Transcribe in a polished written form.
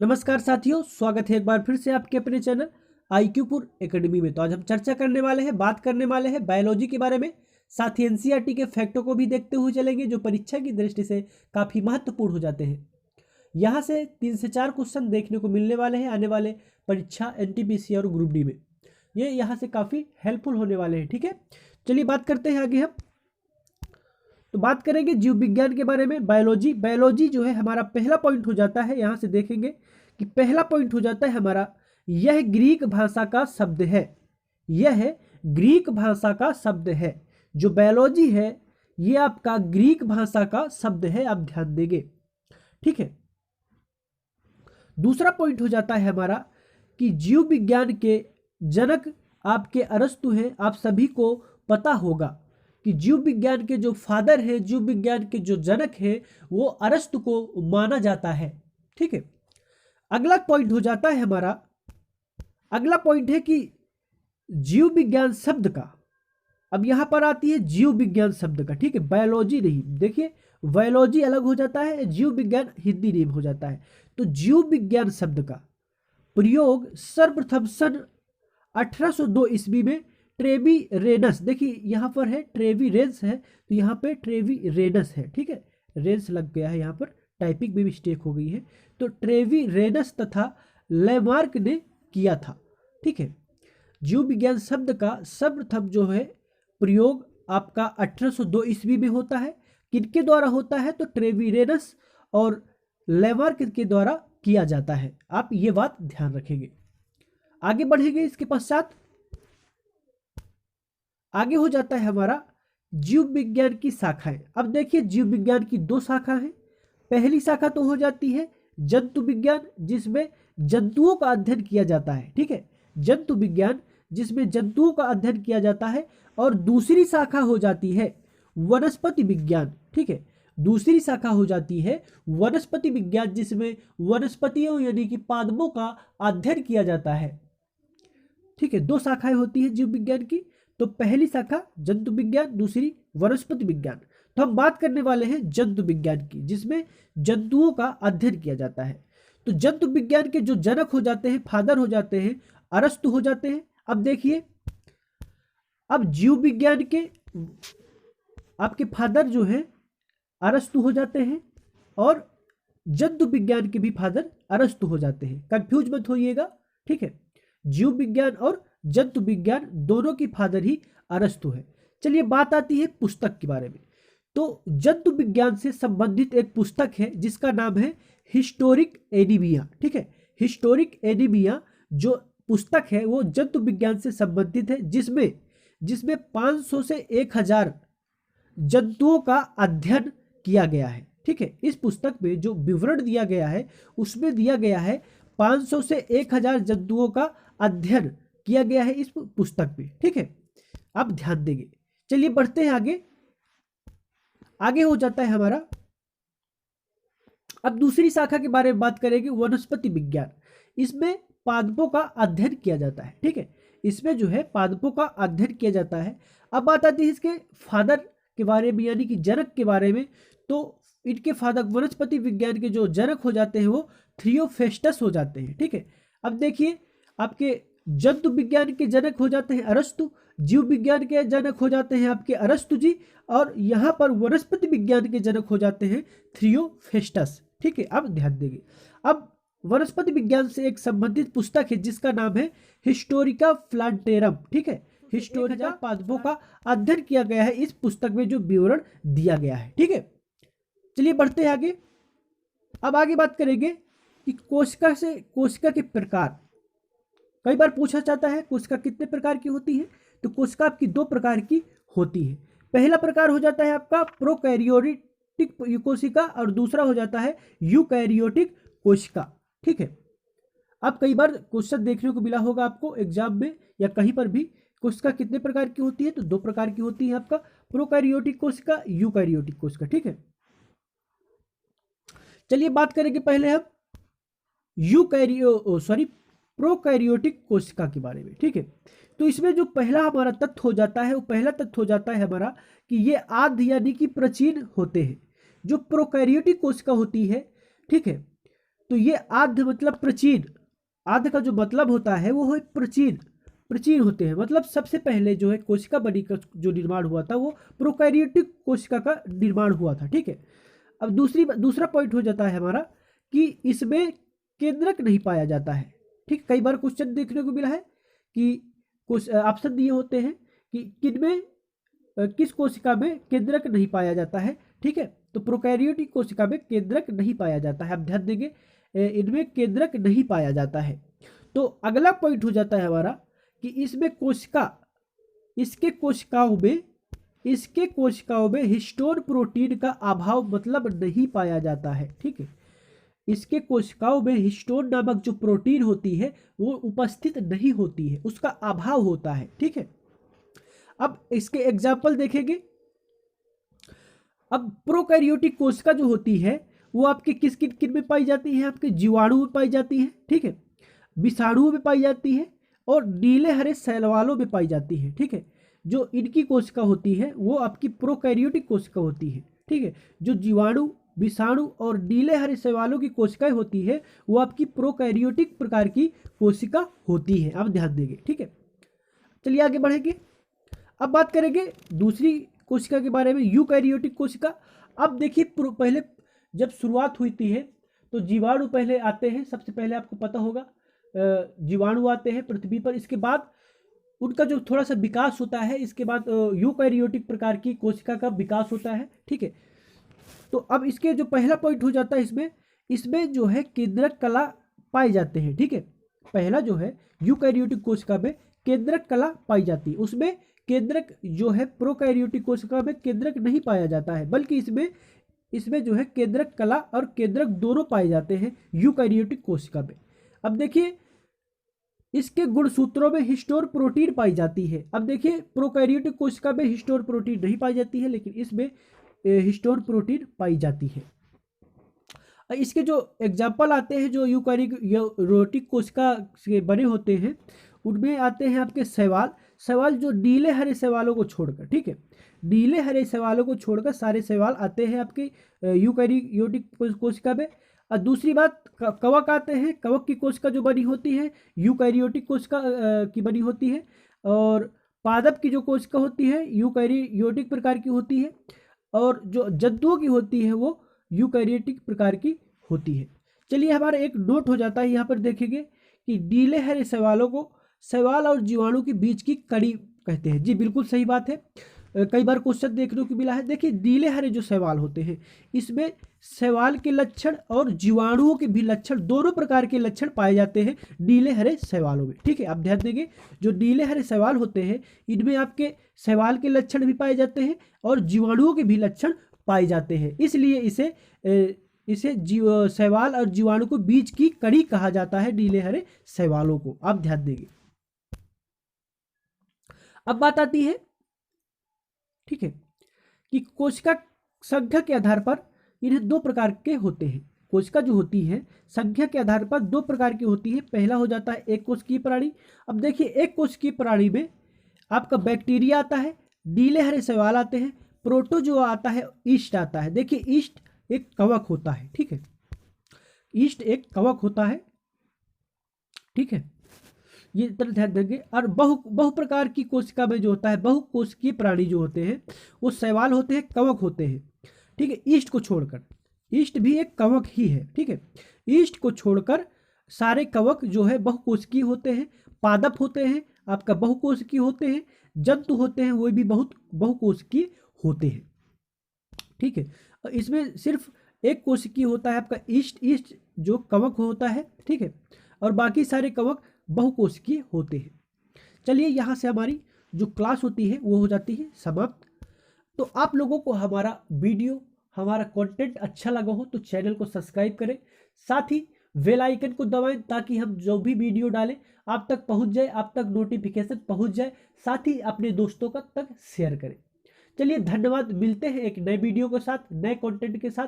नमस्कार साथियों, स्वागत है एक बार फिर से आपके अपने चैनल आईक्यूपुर एकेडमी में। तो आज हम चर्चा करने वाले हैं, बात करने वाले हैं बायोलॉजी के बारे में। साथ ही एनसीईआरटी के फैक्टों को भी देखते हुए चलेंगे जो परीक्षा की दृष्टि से काफ़ी महत्वपूर्ण हो जाते हैं। यहाँ से 3 से 4 क्वेश्चन देखने को मिलने वाले हैं आने वाले परीक्षा एनटीपीसी और ग्रुप डी में। ये यहाँ से काफ़ी हेल्पफुल होने वाले हैं। ठीक है, चलिए बात करते हैं आगे। हम तो बात करेंगे जीव विज्ञान के बारे में। बायोलॉजी जो है हमारा पहला पॉइंट हो जाता है। यहाँ से देखेंगे कि पहला पॉइंट हो जाता है हमारा, यह ग्रीक भाषा का शब्द है। यह ग्रीक भाषा का शब्द है। जो बायोलॉजी है ये आपका ग्रीक भाषा का शब्द है, आप ध्यान देंगे। ठीक है, दूसरा पॉइंट हो जाता है हमारा कि जीव विज्ञान के जनक आपके अरस्तु हैं। आप सभी को पता होगा कि जीव विज्ञान के जो फादर हैं, जीव विज्ञान के जो जनक हैं, वो अरस्तु को माना जाता है। ठीक है, अगला पॉइंट हो जाता है हमारा, अगला पॉइंट है कि जीव विज्ञान शब्द का, अब यहां पर आती है जीव विज्ञान शब्द का। ठीक है, बायोलॉजी नहीं, देखिए बायोलॉजी अलग हो जाता है, जीव विज्ञान हिंदी नेम हो जाता है। तो जीव विज्ञान शब्द का प्रयोग सर्वप्रथम सन 1802 ईस्वी में ट्रेवी रेनस, देखिए यहाँ पर है ट्रेवी रेंस है तो यहाँ पे ट्रेवी रेनस है। ठीक है, रेंस लग गया है, यहाँ पर टाइपिंग में मिस्टेक हो गई है। तो ट्रेवी रेनस तथा लेमार्क ने किया था। ठीक है, जीव विज्ञान शब्द का सर्वप्रथम जो है प्रयोग आपका 1802 ईस्वी में होता है। किनके द्वारा होता है? तो ट्रेवी रेनस और लेमार्क के द्वारा किया जाता है। आप ये बात ध्यान रखेंगे। आगे बढ़ेंगे, इसके पश्चात आगे हो जाता है हमारा जीव विज्ञान की शाखाएं। अब देखिए जीव विज्ञान की 2 शाखा हैं। पहली शाखा तो हो जाती है जंतु विज्ञान, जिसमें जंतुओं का अध्ययन किया जाता है। ठीक है, जंतु विज्ञान जिसमें जंतुओं का अध्ययन किया जाता है। और दूसरी शाखा हो जाती है वनस्पति विज्ञान। ठीक है, दूसरी शाखा हो जाती है वनस्पति विज्ञान, जिसमें वनस्पतियों यानी कि पादपों का अध्ययन किया जाता है। ठीक है, 2 शाखाएं होती है जीव विज्ञान की। तो पहली शाखा जंतु विज्ञान, दूसरी वनस्पति विज्ञान। तो हम बात करने वाले हैं जंतु विज्ञान की, जिसमें जंतुओं का अध्ययन किया जाता है। तो जंतु विज्ञान के जो जनक हो जाते हैं, फादर हो जाते हैं, अरस्तु हो जाते हैं। अब देखिए, अब जीव विज्ञान के आपके फादर जो है अरस्तु हो जाते हैं और जंतु विज्ञान के भी फादर अरस्तु हो जाते हैं। कंफ्यूज मत होइएगा। ठीक है, जीव विज्ञान और जंतु विज्ञान दोनों की फादर ही अरस्तु है। चलिए बात आती है पुस्तक के बारे में। तो जंतु विज्ञान से संबंधित एक पुस्तक है जिसका नाम है हिस्टोरिक एनीमिया। ठीक है, हिस्टोरिक एनीमिया जो पुस्तक है वो जंतु विज्ञान से संबंधित है, जिसमें 500 से 1000 जंतुओं का अध्ययन किया गया है। ठीक है, इस पुस्तक में जो विवरण दिया गया है उसमें दिया गया है 500 से 1000 जंतुओं का अध्ययन किया गया है इस पुस्तक में। ठीक है, आप ध्यान देंगे। चलिए बढ़ते हैं आगे। आगे हो जाता है हमारा, अब दूसरी शाखा के बारे में बात करेंगे, वनस्पति विज्ञान। इसमें पादपों का अध्ययन किया जाता है। ठीक है, इसमें जो है पादपों का अध्ययन किया जाता है। अब बात आती है इसके फादर के बारे में, यानी कि जनक के बारे में। तो इनके फादर वनस्पति विज्ञान के जो जनक हो जाते हैं वो थियोफेस्टस हो जाते हैं। ठीक है, अब देखिए आपके जंतु विज्ञान के जनक हो जाते हैं अरस्तु, जीव विज्ञान के जनक हो जाते हैं आपके अरस्तु जी, और यहाँ पर वनस्पति विज्ञान के जनक हो जाते हैं थियोफेस्टस। ठीक है, अब ध्यान देंगे। अब वनस्पति विज्ञान से एक संबंधित पुस्तक है जिसका नाम है हिस्टोरिका प्लांटेरम। ठीक है, हिस्टोरिका पादपों का अध्ययन किया गया है इस पुस्तक में जो विवरण दिया गया है। ठीक है, चलिए बढ़ते हैं आगे। अब आगे बात करेंगे कि कोशिका के प्रकार। कई बार पूछा जाता है कोशिका कितने प्रकार की होती है? तो कोशिका आपकी 2 प्रकार की होती है। पहला प्रकार हो जाता है आपका प्रोकैरियोटिक कोशिका और दूसरा हो जाता है यूकैरियोटिक कोशिका। ठीक है, अब कई बार क्वेश्चन देखने को मिला होगा आपको एग्जाम में या कहीं पर भी, कोशिका कितने प्रकार की होती है? तो 2 प्रकार की होती है, आपका प्रोकैरियोटिक कोशिका, यूकैरियोटिक कोशिका। ठीक है, चलिए बात करेंगे पहले हम प्रोकैरियोटिक कोशिका के बारे में। ठीक है, तो इसमें जो पहला हमारा तथ्य हो जाता है वो पहला तथ्य हो जाता है हमारा कि ये आद्य यानी कि प्राचीन होते हैं। जो प्रोकैरियोटिक कोशिका होती है, ठीक है, तो ये आद्य मतलब प्राचीन, आद्य का जो मतलब होता है वो है प्राचीन, प्राचीन होते हैं, मतलब सबसे पहले जो है कोशिका बनी का जो निर्माण हुआ था वो प्रोकैरियोटिक कोशिका का निर्माण हुआ था। ठीक है, अब दूसरा पॉइंट हो जाता है हमारा कि इसमें केंद्रक नहीं पाया जाता है। ठीक, कई बार क्वेश्चन देखने को मिला है कि कुछ ऑप्शन दिए होते हैं कि किनमें किस कोशिका में केंद्रक नहीं पाया जाता है। ठीक है, तो प्रोकैरियोटिक कोशिका में केंद्रक नहीं पाया जाता है। आप ध्यान देंगे इनमें केंद्रक नहीं पाया जाता है। तो अगला पॉइंट हो जाता है हमारा कि इसमें कोशिका, इसके कोशिकाओं में हिस्टोन प्रोटीन का अभाव मतलब नहीं पाया जाता है। ठीक है, इसके कोशिकाओं में हिस्टोन नामक जो प्रोटीन होती है वो उपस्थित नहीं होती है, उसका अभाव होता है। ठीक है, अब इसके एग्जाम्पल देखेंगे। अब प्रोकैरियोटिक कोशिका जो होती है वो आपके किस किन में पाई जाती है, आपके जीवाणु में पाई जाती है। ठीक है, विषाणुओं में पाई जाती है और नीले हरे शैलवालों में पाई जाती है। ठीक है, जो इनकी कोशिका होती है वो आपकी प्रोकैरियोटिक कोशिका होती है। ठीक है, जो जीवाणु, विषाणु और नीले हरे शैवालों की कोशिकाएं होती है वो आपकी प्रोकैरियोटिक प्रकार की कोशिका होती है। आप ध्यान देंगे। ठीक है, चलिए आगे बढ़ेंगे। अब बात करेंगे दूसरी कोशिका के बारे में, यूकैरियोटिक कोशिका। अब देखिए पहले जब शुरुआत हुई थी है तो जीवाणु पहले आते हैं, सबसे पहले आपको पता होगा जीवाणु आते हैं पृथ्वी पर, इसके बाद उनका जो थोड़ा सा विकास होता है, इसके बाद यूकैरियोटिक प्रकार की कोशिका का विकास होता है। ठीक है, तो अब इसके जो पहला पॉइंट हो जाता है इसमें जो है केंद्रक कला पाए जाते हैं। ठीक है, पहला जो है यूकैरियोटिक कोशिका में केंद्रक कला पाई जाती है, उसमें केंद्रक जो है प्रोकैरियोटिक कोशिका में केंद्रक नहीं पाया जाता है, बल्कि इसमें जो है केंद्रक कला और केंद्रक दोनों पाए जाते हैं यूकैरियोटिक कोशिका में। अब देखिए इसके गुणसूत्रों में हिस्टोन प्रोटीन पाई जाती है। अब देखिए प्रोकैरियोटिक कोशिका में हिस्टोन प्रोटीन नहीं पाई जाती है, लेकिन इसमें हिस्टोन प्रोटीन पाई जाती है। इसके जो एग्जाम्पल आते हैं जो यूकैरियोटिक कोशिका से बने होते हैं उनमें आते हैं आपके शैवाल जो नीले हरे शैवालों को छोड़कर। ठीक है, नीले हरे शैवालों को छोड़कर सारे शैवाल आते हैं आपके यूकैरियोटिक कोशिका में। और दूसरी बात कवक आते हैं, कवक की कोशिका जो बनी होती है यूकैरियोटिक कोशिका की बनी होती है, और पादप की जो कोशिका होती है यूकैरियोटिक प्रकार की होती है, और जो जंतुओं की होती है वो यूकैरियोटिक प्रकार की होती है। चलिए हमारा एक नोट हो जाता है, यहाँ पर देखेंगे कि नीले हरे शैवालों को शैवाल और जीवाणु के बीच की कड़ी कहते हैं। जी बिल्कुल सही बात है, कई बार क्वेश्चन देखने को मिला है। देखिए नीले हरे जो शैवाल होते हैं इसमें शैवाल के लक्षण और जीवाणुओं के भी लक्षण, दोनों प्रकार के लक्षण पाए जाते हैं नीले हरे शैवालों में। ठीक है, आप ध्यान देंगे जो नीले हरे शैवाल होते हैं इनमें आपके शैवाल के लक्षण भी पाए जाते हैं और जीवाणुओं के भी लक्षण पाए जाते हैं, इसलिए इसे शैवाल और जीवाणु को बीच की कड़ी कहा जाता है नीले हरे शैवालों को। आप ध्यान देंगे। अब बात आती है, ठीक है, कि कोशिका संख्या के आधार पर इन्हें दो प्रकार के होते हैं। कोशिका जो होती है संख्या के आधार पर दो प्रकार की होती है। पहला हो जाता है एक कोशिकीय प्राणी। अब देखिए एक कोशिकीय प्राणी में आपका बैक्टीरिया आता है, नीले हरे शैवाल आते हैं, प्रोटोजोआ आता है, ईस्ट आता है। देखिए ईस्ट एक कवक होता है। ठीक है, ईस्ट एक कवक होता है। ठीक है, ये तरह ध्यान देंगे। और बहु प्रकार की कोशिका में जो होता है बहुकोशिकीय प्राणी जो होते हैं वो शैवाल होते हैं, कवक होते हैं। ठीक है, ईस्ट को छोड़कर, ईस्ट भी एक कवक ही है। ठीक है, ईस्ट को छोड़कर सारे कवक जो है बहुकोशिकीय होते हैं, पादप होते हैं आपका बहुकोशिकीय होते हैं, जंतु होते हैं वो भी बहुकोशिकीय होते हैं। ठीक है, इसमें सिर्फ एक कोशिकीय होता है आपका ईस्ट जो कवक होता है। ठीक है, और बाकी सारे कवक बहुकोशिकीय होते हैं। चलिए यहाँ से हमारी जो क्लास होती है वो हो जाती है समाप्त। तो आप लोगों को हमारा वीडियो, हमारा कंटेंट अच्छा लगा हो तो चैनल को सब्सक्राइब करें, साथ ही बेल आइकन को दबाएं ताकि हम जो भी वीडियो डालें आप तक पहुंच जाए, आप तक नोटिफिकेशन पहुंच जाए, साथ ही अपने दोस्तों का तक शेयर करें। चलिए धन्यवाद, मिलते हैं एक नए वीडियो के साथ, नए कंटेंट के साथ।